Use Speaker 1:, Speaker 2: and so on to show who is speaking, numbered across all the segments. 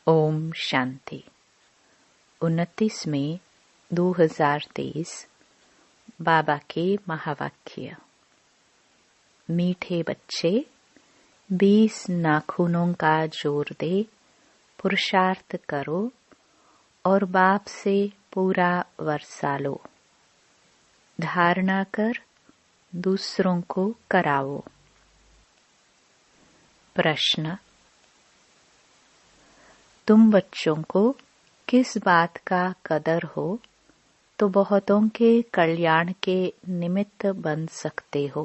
Speaker 1: ओम शांति। 29 मई 2023 बाबा के महावाक्य। मीठे बच्चे, 20 नाखूनों का जोर दे पुरुषार्थ करो और बाप से पूरा वर्षा लो। धारणा कर दूसरों को कराओ। प्रश्न: तुम बच्चों को किस बात का कदर हो तो बहुतों के कल्याण के निमित्त बन सकते हो?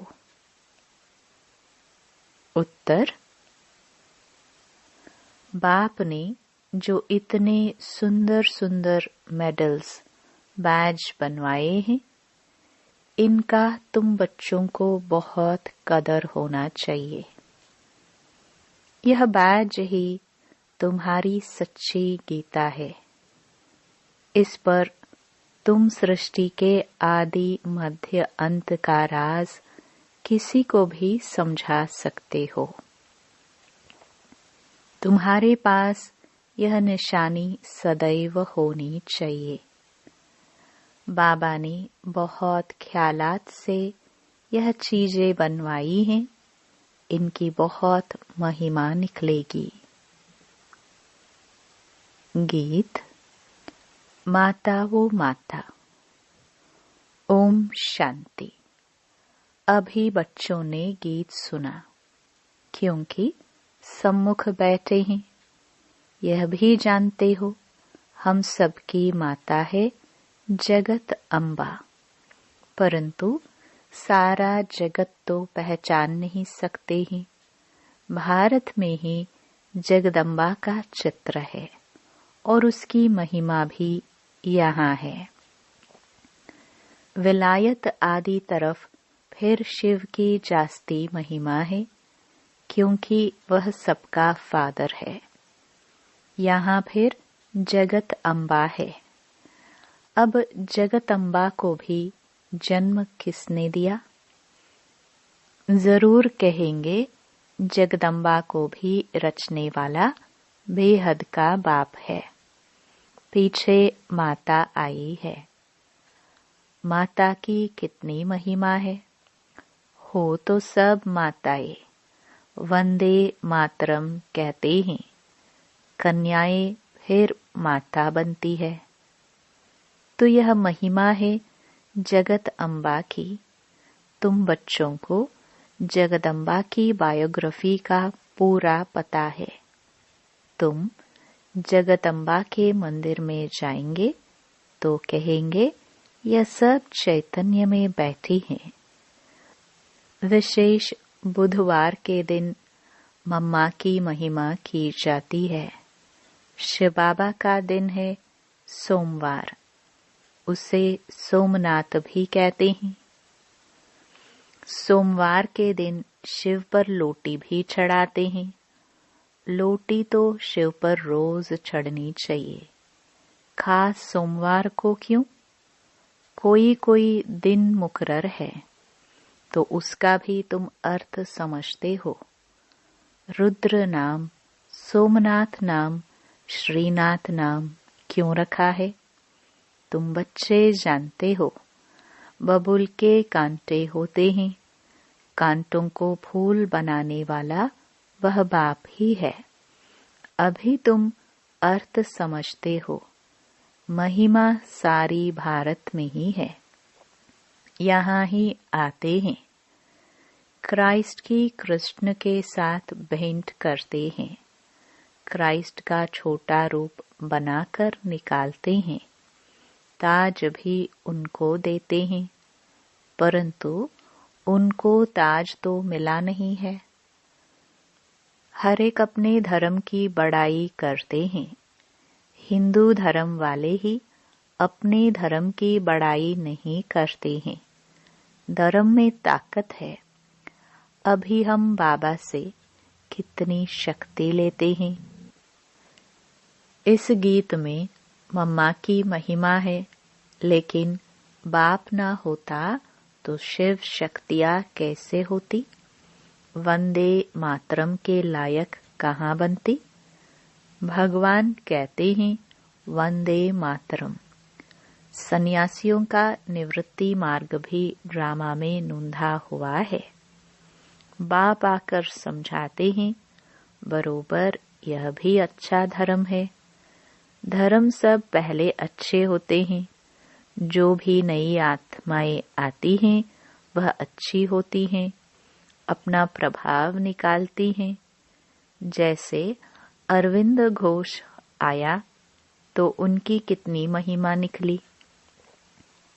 Speaker 1: उत्तर: बाप ने जो इतने सुंदर सुंदर मेडल्स, बैज बनवाए हैं, इनका तुम बच्चों को बहुत कदर होना चाहिए। यह बैज ही तुम्हारी सच्ची गीता है। इस पर तुम सृष्टि के आदि मध्य अंत का राज किसी को भी समझा सकते हो। तुम्हारे पास यह निशानी सदैव होनी चाहिए। बाबा ने बहुत ख्यालात से यह चीजें बनवाई हैं, इनकी बहुत महिमा निकलेगी। गीत माता वो माता। ओम शांति। अभी बच्चों ने गीत सुना क्योंकि सम्मुख बैठे हैं। यह भी जानते हो हम सबकी माता है जगत अम्बा, परंतु सारा जगत तो पहचान नहीं सकते हैं। भारत में ही जगदम्बा का चित्र है और उसकी महिमा भी यहाँ है। विलायत आदि तरफ फिर शिव की जास्ती महिमा है क्योंकि वह सबका फादर है। यहाँ फिर जगत अम्बा है। अब जगत अम्बा को भी जन्म किसने दिया? जरूर कहेंगे जगदम्बा को भी रचने वाला बेहद का बाप है। पीछे माता आई है। माता की कितनी महिमा है। हो तो सब माताएं वंदे मातरम कहते हैं। कन्याएं फिर माता बनती है। तो यह महिमा है जगत अम्बा की। तुम बच्चों को जगदम्बा की बायोग्राफी का पूरा पता है। तुम जगदम्बा के मंदिर में जाएंगे तो कहेंगे यह सब चैतन्य में बैठी हैं। विशेष बुधवार के दिन मम्मा की महिमा की जाती है। शिव बाबा का दिन है सोमवार। उसे सोमनाथ भी कहते हैं। सोमवार के दिन शिव पर लोटी भी चढ़ाते हैं। लोटी तो शिव पर रोज चढ़नी चाहिए। खास सोमवार को क्यों? कोई कोई दिन मुकर्रर है तो उसका भी तुम अर्थ समझते हो। रुद्र नाम, सोमनाथ नाम, श्रीनाथ नाम क्यों रखा है? तुम बच्चे जानते हो। बबूल के कांटे होते हैं। कांटों को फूल बनाने वाला वह बाप ही है। अभी तुम अर्थ समझते हो। महिमा सारी भारत में ही है। यहाँ ही आते हैं। क्राइस्ट की कृष्ण के साथ भेंट करते हैं। क्राइस्ट का छोटा रूप बनाकर निकालते हैं। ताज भी उनको देते हैं, परंतु उनको ताज तो मिला नहीं है। हर एक अपने धर्म की बड़ाई करते हैं। हिंदू धर्म वाले ही अपने धर्म की बड़ाई नहीं करते हैं। धर्म में ताकत है। अभी हम बाबा से कितनी शक्ति लेते हैं। इस गीत में मम्मा की महिमा है, लेकिन बाप ना होता तो शिव शक्तियाँ कैसे होती? वंदे मातरम के लायक कहाँ बनती? भगवान कहते हैं वंदे मातरम। सन्यासियों का निवृत्ति मार्ग भी ड्रामा में नूंधा हुआ है। बाप आकर समझाते हैं बरोबर यह भी अच्छा धर्म है। धर्म सब पहले अच्छे होते हैं। जो भी नई आत्माएं आती हैं वह अच्छी होती हैं, अपना प्रभाव निकालती हैं। जैसे अरविंद घोष आया तो उनकी कितनी महिमा निकली।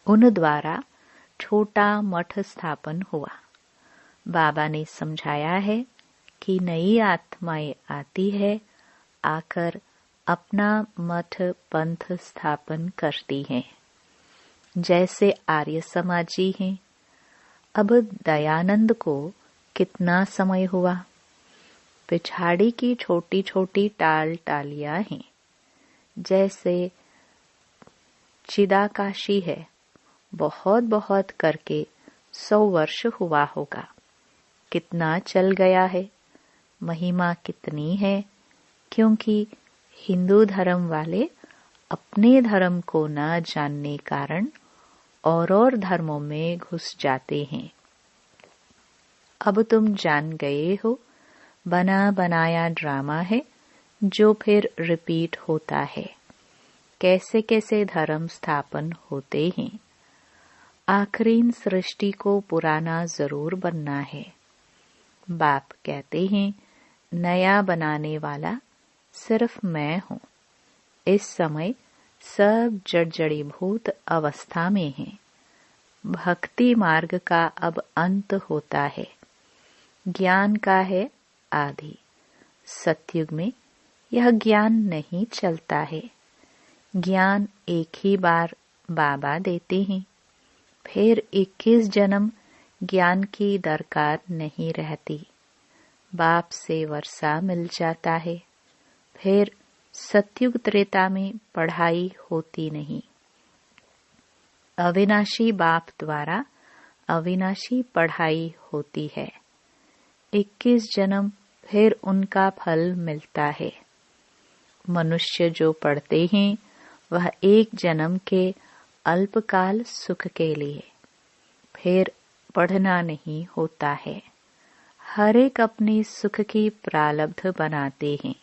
Speaker 1: उन द्वारा छोटा मठ स्थापन हुआ। बाबा ने समझाया है कि नई आत्माएं आती है, आकर अपना मठ पंथ स्थापन करती हैं। जैसे आर्य समाजी हैं। अब दयानंद को कितना समय हुआ। पिछाड़ी की छोटी छोटी टाल टालियां हैं। जैसे चिदाकाशी है, बहुत बहुत करके 100 वर्ष हुआ होगा। कितना चल गया है, महिमा कितनी है। क्योंकि हिंदू धर्म वाले अपने धर्म को न जानने कारण और धर्मों में घुस जाते हैं। अब तुम जान गए हो, बना बनाया ड्रामा है जो फिर रिपीट होता है। कैसे कैसे धर्म स्थापन होते हैं। आखिरी सृष्टि को पुराना जरूर बनना है। बाप कहते हैं नया बनाने वाला सिर्फ मैं हूँ। इस समय सब जड़जड़ीभूत अवस्था में हैं। भक्ति मार्ग का अब अंत होता है। ज्ञान का है आदि। सतयुग में यह ज्ञान नहीं चलता है। ज्ञान एक ही बार बाबा देते हैं। फिर 21 जन्म ज्ञान की दरकार नहीं रहती। बाप से वर्षा मिल जाता है। फिर सतयुग त्रेता में पढ़ाई होती नहीं। अविनाशी बाप द्वारा अविनाशी पढ़ाई होती है। 21 जन्म फिर उनका फल मिलता है। मनुष्य जो पढ़ते हैं वह एक जन्म के अल्पकाल सुख के लिए, फिर पढ़ना नहीं होता है। हर एक अपने सुख की प्रारब्ध बनाते हैं।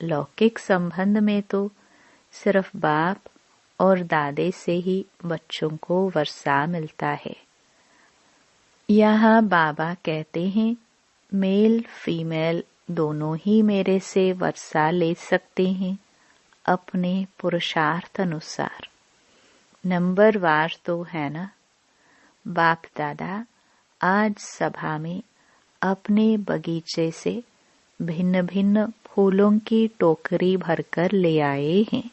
Speaker 1: लौकिक संबंध में तो सिर्फ बाप और दादे से ही बच्चों को वर्षा मिलता है। यहाँ बाबा कहते हैं मेल फीमेल दोनों ही मेरे से वर्षा ले सकते हैं अपने पुरुषार्थ अनुसार। नंबर वार तो है ना। बाप दादा आज सभा में अपने बगीचे से भिन्न भिन्न फूलों की टोकरी भरकर ले आए हैं।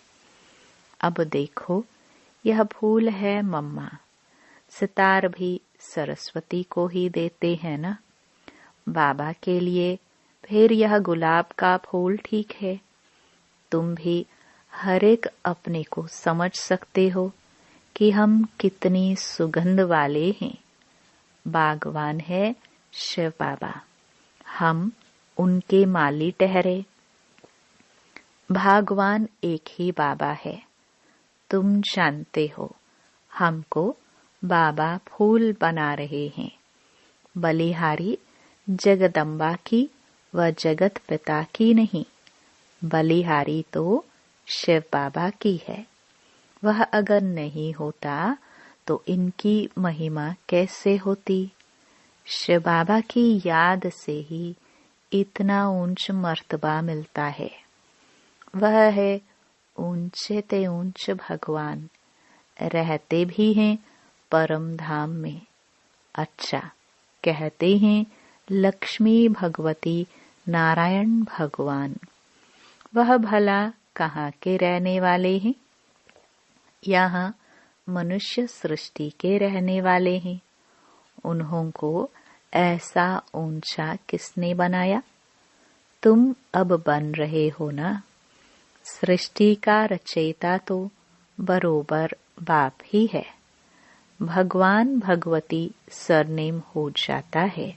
Speaker 1: अब देखो यह फूल है मम्मा। सितार भी सरस्वती को ही देते हैं ना। बाबा के लिए फिर यह गुलाब का फूल ठीक है। तुम भी हर एक अपने को समझ सकते हो कि हम कितनी सुगंध वाले हैं। बागवान है शिव बाबा, हम उनके माली ठहरे। भगवान एक ही बाबा है। तुम जानते हो हमको बाबा फूल बना रहे हैं। बलिहारी जगदम्बा की व जगत पिता की नहीं, बलिहारी तो शिव बाबा की है। वह अगर नहीं होता तो इनकी महिमा कैसे होती। शिव बाबा की याद से ही इतना ऊंच मर्तबा मिलता है। वह है ऊंचे ते ऊंच भगवान, रहते भी हैं परम धाम में। अच्छा कहते हैं लक्ष्मी भगवती नारायण भगवान। वह भला कहाँ के रहने वाले हैं। यहाँ मनुष्य सृष्टि के रहने वाले हैं। उन्हों को ऐसा ऊंचा किसने बनाया। तुम अब बन रहे हो ना। सृष्टि का रचयिता तो बरोबर बाप ही है। भगवान भगवती सरनेम हो जाता है।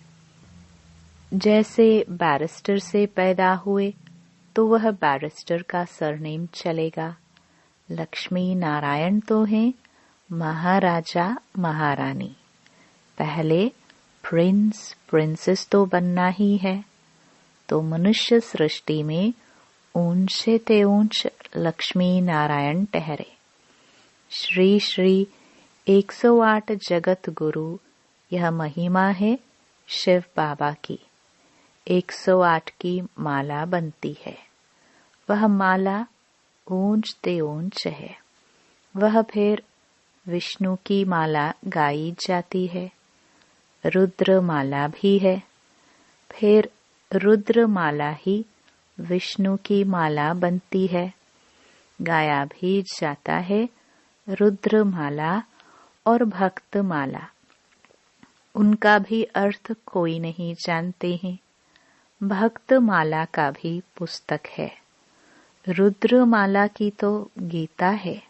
Speaker 1: जैसे बैरिस्टर से पैदा हुए तो वह बैरिस्टर का सरनेम चलेगा। लक्ष्मी नारायण तो हैं महाराजा महारानी। पहले प्रिंस प्रिंसेस तो बनना ही है। तो मनुष्य सृष्टि में ऊंचे ते ऊंच लक्ष्मी नारायण ठहरे। श्री श्री 108 जगत गुरु, यह महिमा है शिव बाबा की। 108 की माला बनती है। वह माला ऊंच ते ऊंच है। वह फिर विष्णु की माला गाई जाती है। रुद्र माला भी है। फिर रुद्र माला ही विष्णु की माला बनती है। गाया भी जाता है रुद्र माला और भक्त माला। उनका भी अर्थ कोई नहीं जानते हैं। भक्त माला का भी पुस्तक है। रुद्र माला की तो गीता है।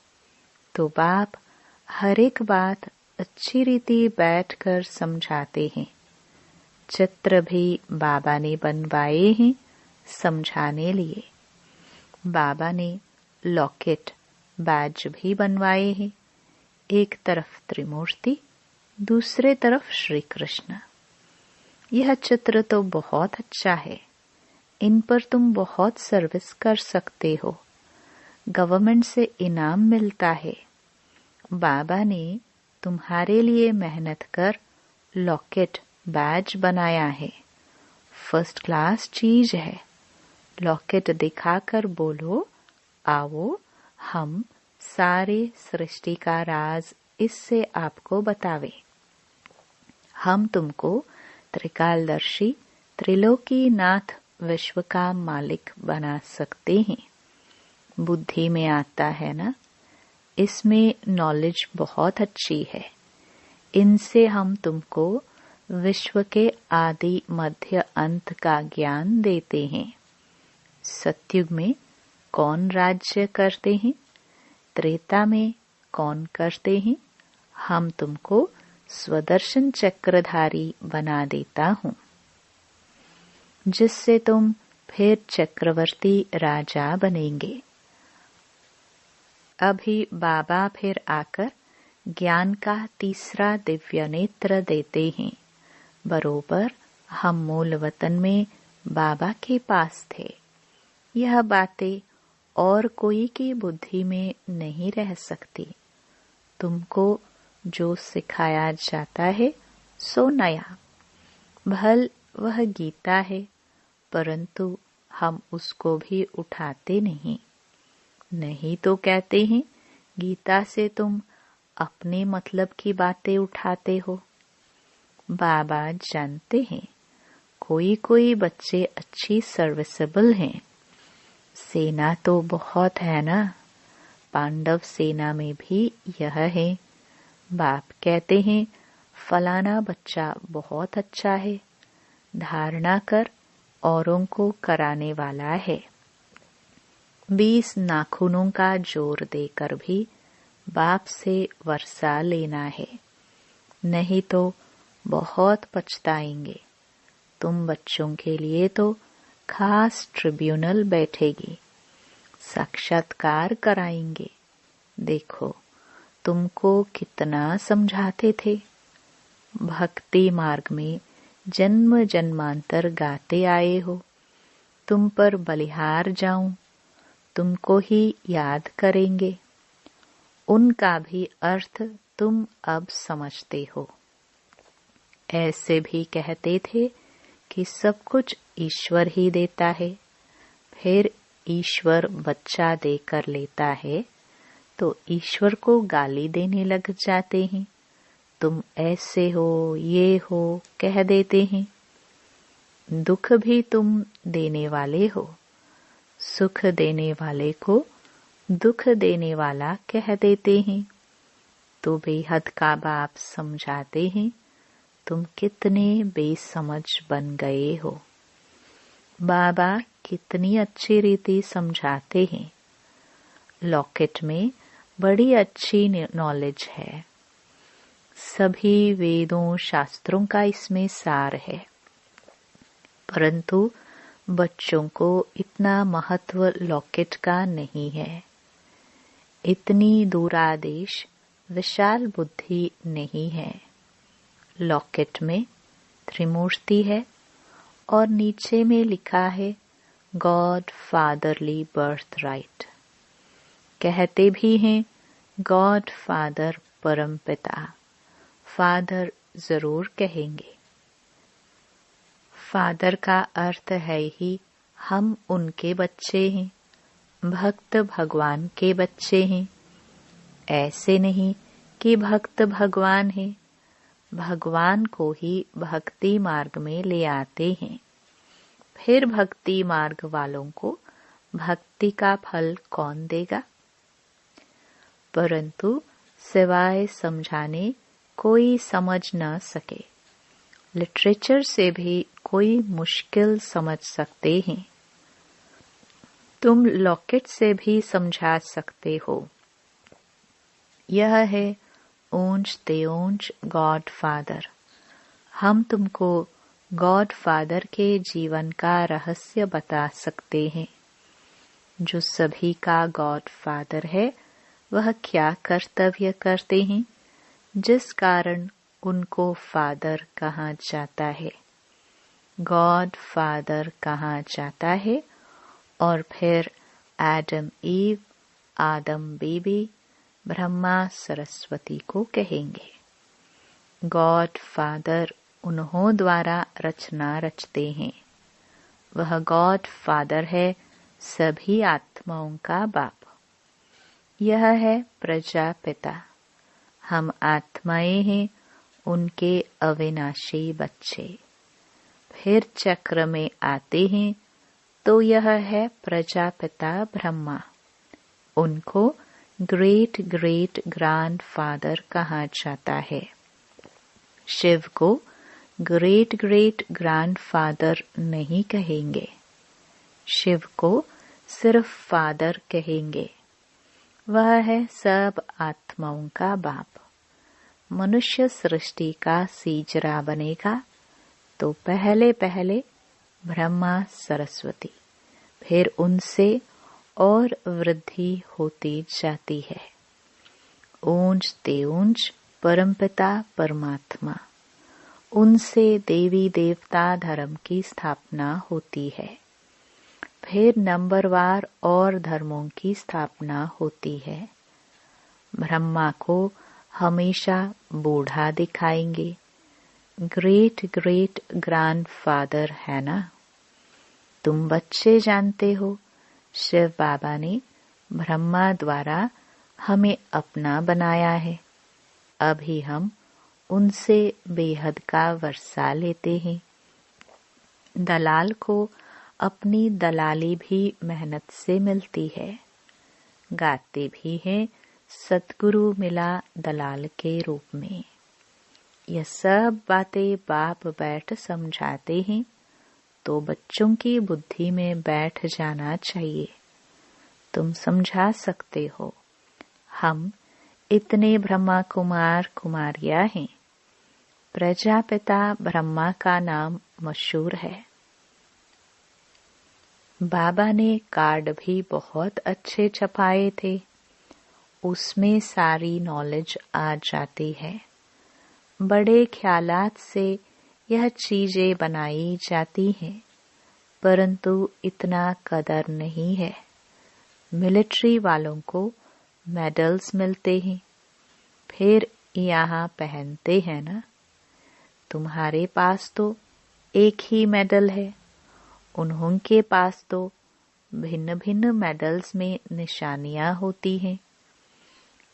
Speaker 1: तो बाप हर एक बात अच्छी रीति बैठकर समझाते हैं। चित्र भी बाबा ने बनवाए हैं समझाने लिए। बाबा ने लॉकेट बैज भी बनवाए हैं। एक तरफ त्रिमूर्ति, दूसरे तरफ श्री कृष्ण। यह चित्र तो बहुत अच्छा है। इन पर तुम बहुत सर्विस कर सकते हो। गवर्नमेंट से इनाम मिलता है। बाबा ने तुम्हारे लिए मेहनत कर लॉकेट बैज बनाया है। फर्स्ट क्लास चीज है। लॉकेट दिखाकर बोलो, आओ हम सारे सृष्टि का राज इससे आपको बतावे। हम तुमको त्रिकालदर्शी त्रिलोकीनाथ विश्व का मालिक बना सकते हैं। बुद्धि में आता है ना। इसमें नॉलेज बहुत अच्छी है। इनसे हम तुमको विश्व के आदि मध्य अंत का ज्ञान देते हैं। सतयुग में कौन राज्य करते हैं, त्रेता में कौन करते हैं, हम तुमको स्वदर्शन चक्रधारी बना देता हूँ, जिससे तुम फिर चक्रवर्ती राजा बनेंगे। अभी बाबा फिर आकर ज्ञान का तीसरा दिव्य नेत्र देते हैं। बरोबर हम मूल वतन में बाबा के पास थे। यह बातें और कोई की बुद्धि में नहीं रह सकती। तुमको जो सिखाया जाता है सो नया। भल वह गीता है, परंतु हम उसको भी उठाते नहीं तो कहते हैं गीता से तुम अपने मतलब की बातें उठाते हो। बाबा जानते हैं कोई बच्चे अच्छी सर्विसेबल हैं। सेना तो बहुत है ना। पांडव सेना में भी यह है। बाप कहते हैं फलाना बच्चा बहुत अच्छा है, धारणा कर औरों को कराने वाला है। 20 नाखूनों का जोर देकर भी बाप से वर्षा लेना है, नहीं तो बहुत पछताएंगे। तुम बच्चों के लिए तो खास ट्रिब्यूनल बैठेगी, साक्षात्कार कराएंगे। देखो तुमको कितना समझाते थे। भक्ति मार्ग में जन्म जन्मांतर गाते आए हो। तुम पर बलिहार जाऊं, तुमको ही याद करेंगे। उनका भी अर्थ तुम अब समझते हो। ऐसे भी कहते थे कि सब कुछ ईश्वर ही देता है। फिर ईश्वर बच्चा देकर लेता है तो ईश्वर को गाली देने लग जाते हैं। तुम ऐसे हो, ये हो कह देते हैं। दुख भी तुम देने वाले हो। सुख देने वाले को दुख देने वाला कह देते हैं। तो बेहद का बाप समझाते हैं तुम कितने बेसमझ बन गए हो। बाबा कितनी अच्छी रीति समझाते हैं। लॉकेट में बड़ी अच्छी नॉलेज है। सभी वेदों शास्त्रों का इसमें सार है, परंतु बच्चों को इतना महत्व लॉकेट का नहीं है, इतनी दूरादेश विशाल बुद्धि नहीं है। लॉकेट में त्रिमूर्ति है और नीचे में लिखा है गॉड फादरली बर्थ राइट। कहते भी हैं गॉड फादर परम पिता, फादर जरूर कहेंगे। फादर का अर्थ है ही हम उनके बच्चे हैं, भक्त भगवान के बच्चे हैं। ऐसे नहीं कि भक्त भगवान है, भगवान को ही भक्ति मार्ग में ले आते हैं। फिर भक्ति मार्ग वालों को भक्ति का फल कौन देगा? परंतु सिवाय समझाने कोई समझ न सके। लिटरेचर से भी कोई मुश्किल समझ सकते हैं। तुम लॉकेट से भी समझा सकते हो। यह है ओंज तेओंज गॉड फादर। हम तुमको गॉड फादर के जीवन का रहस्य बता सकते हैं। जो सभी का गॉड फादर है वह क्या कर्तव्य करते हैं जिस कारण उनको फादर कहा जाता है, गॉड फादर कहा जाता है। और फिर एडम ईव, आदम बेबी, ब्रह्मा सरस्वती को कहेंगे। गॉड फादर उन्हों द्वारा रचना रचते हैं। वह गॉड फादर है सभी आत्माओं का बाप। यह है प्रजापिता। हम आत्माएं हैं उनके अविनाशी बच्चे। फिर चक्र में आते हैं तो यह है प्रजापिता ब्रह्मा। उनको ग्रेट ग्रेट ग्रैंड फादर कहा जाता है। शिव को ग्रेट ग्रेट ग्रैंड फादर नहीं कहेंगे, शिव को सिर्फ फादर कहेंगे। वह है सब आत्माओं का बाप। मनुष्य सृष्टि का सीजरा बनेगा तो पहले पहले ब्रह्मा सरस्वती, फिर उनसे और वृद्धि होती जाती है। ऊंच तेऊंच परमपिता परमात्मा, उनसे देवी देवता धर्म की स्थापना होती है। फिर नंबरवार और धर्मों की स्थापना होती है। ब्रह्मा को हमेशा बूढ़ा दिखाएंगे। ग्रेट ग्रेट ग्रैंड फादर है ना। तुम बच्चे जानते हो शिव बाबा ने ब्रह्मा द्वारा हमें अपना बनाया है। अभी हम उनसे बेहद का वर्षा लेते हैं। दलाल को अपनी दलाली भी मेहनत से मिलती है। गाते भी हैं सतगुरु मिला दलाल के रूप में। यह सब बातें बाप बैठ समझाते हैं तो बच्चों की बुद्धि में बैठ जाना चाहिए। तुम समझा सकते हो। हम इतने ब्रह्मा कुमार कुमारियां हैं। प्रजापिता ब्रह्मा का नाम मशहूर है। बाबा ने कार्ड भी बहुत अच्छे छपाए थे। उसमें सारी नॉलेज आ जाती है। बड़े ख्यालात से यह चीजें बनाई जाती हैं, परंतु इतना कदर नहीं है। मिलिट्री वालों को मेडल्स मिलते हैं, फिर यहाँ पहनते हैं ना। तुम्हारे पास तो एक ही मेडल है, उन्हों के पास तो भिन्न भिन्न मेडल्स में निशानियां होती हैं।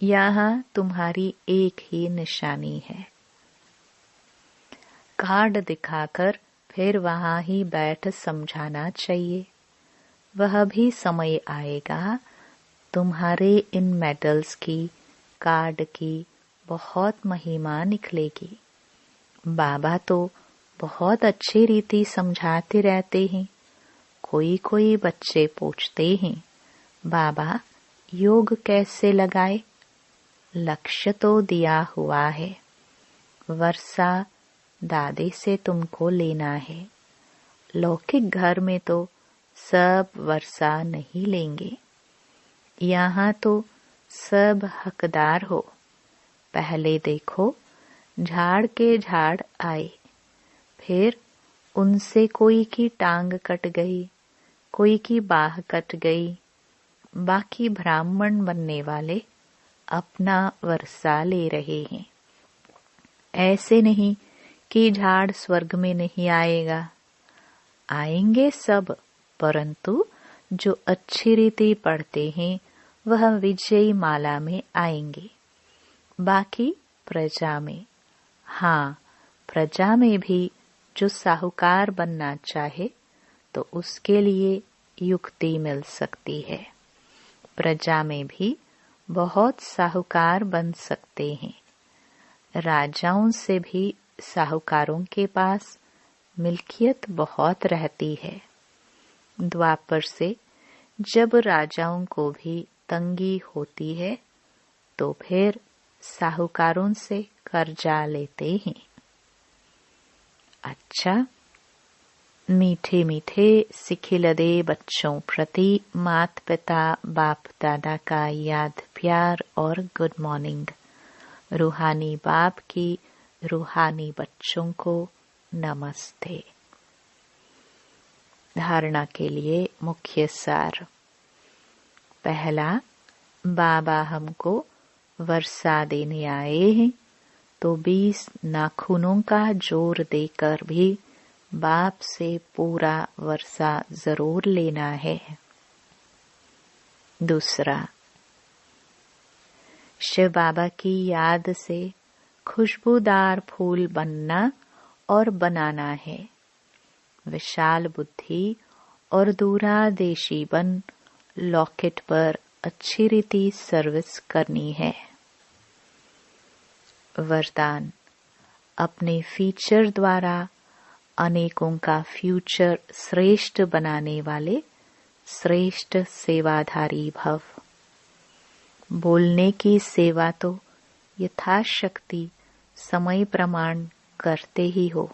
Speaker 1: यहाँ तुम्हारी एक ही निशानी है। कार्ड दिखाकर फिर वहां ही बैठ समझाना चाहिए। वह भी समय आएगा तुम्हारे इन मेडल्स की, कार्ड की बहुत महिमा निकलेगी। बाबा तो बहुत अच्छी रीति समझाते रहते हैं। कोई कोई बच्चे पूछते हैं, बाबा योग कैसे लगाए? लक्ष्य तो दिया हुआ है, वर्षा दादे से तुमको लेना है। लौकिक घर में तो सब वर्षा नहीं लेंगे, यहाँ तो सब हकदार हो। पहले देखो झाड़ के झाड़ आए, फिर उनसे कोई की टांग कट गई, कोई की बाह कट गई, बाकी ब्राह्मण बनने वाले अपना वर्षा ले रहे हैं। ऐसे नहीं कि झाड़ स्वर्ग में नहीं आएगा, आएंगे सब, परंतु जो अच्छी रीति पढ़ते हैं वह विजयी माला में आएंगे। बाकी प्रजा में, हाँ, प्रजा में भी जो साहूकार बनना चाहे तो उसके लिए युक्ति मिल सकती है। प्रजा में भी बहुत साहूकार बन सकते हैं। राजाओं से भी साहूकारों के पास मिल्कियत बहुत रहती है। द्वापर से जब राजाओं को भी तंगी होती है तो फिर साहूकारों से कर्जा लेते हैं। अच्छा, मीठे मीठे सिखिलदे बच्चों प्रति माता पिता बाप दादा का याद प्यार और गुड मॉर्निंग। रूहानी बाप की रूहानी बच्चों को नमस्ते। धारणा के लिए मुख्य सार। पहला, बाबा हमको वर्षा देने आए हैं तो 20 नाखूनों का जोर देकर भी बाप से पूरा वर्षा जरूर लेना है। दूसरा, शिव बाबा की याद से खुशबूदार फूल बनना और बनाना है। विशाल बुद्धि और दूरादेशी बन लॉकेट पर अच्छी रीति सर्विस करनी है। वरदान, अपने फीचर द्वारा अनेकों का फ्यूचर श्रेष्ठ बनाने वाले श्रेष्ठ सेवाधारी भव। बोलने की सेवा तो यथाशक्ति समय प्रमाण करते ही हो,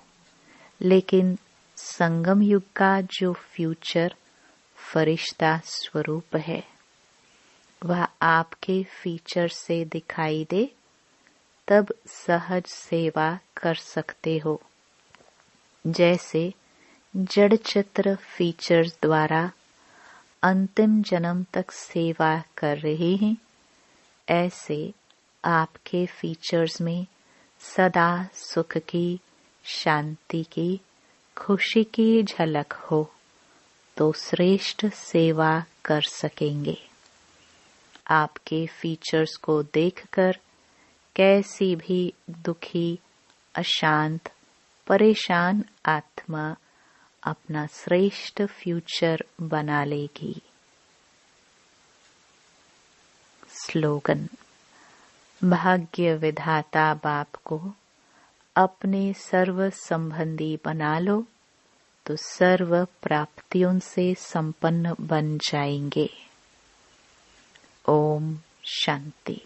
Speaker 1: लेकिन संगम युग का जो फ्यूचर फरिश्ता स्वरूप है वह आपके फीचर से दिखाई दे तब सहज सेवा कर सकते हो। जैसे जड़ चित्र फीचर्स द्वारा अंतिम जन्म तक सेवा कर रहे हैं, ऐसे आपके फीचर्स में सदा सुख की, शांति की, खुशी की झलक हो तो श्रेष्ठ सेवा कर सकेंगे। आपके फीचर्स को देखकर कैसी भी दुखी, अशांत, परेशान आत्मा अपना श्रेष्ठ फ्यूचर बना लेगी। स्लोगन, भाग्य विधाता बाप को अपने सर्व संबंधी बना लो तो सर्व प्राप्तियों से संपन्न बन जाएंगे। ओम शांति।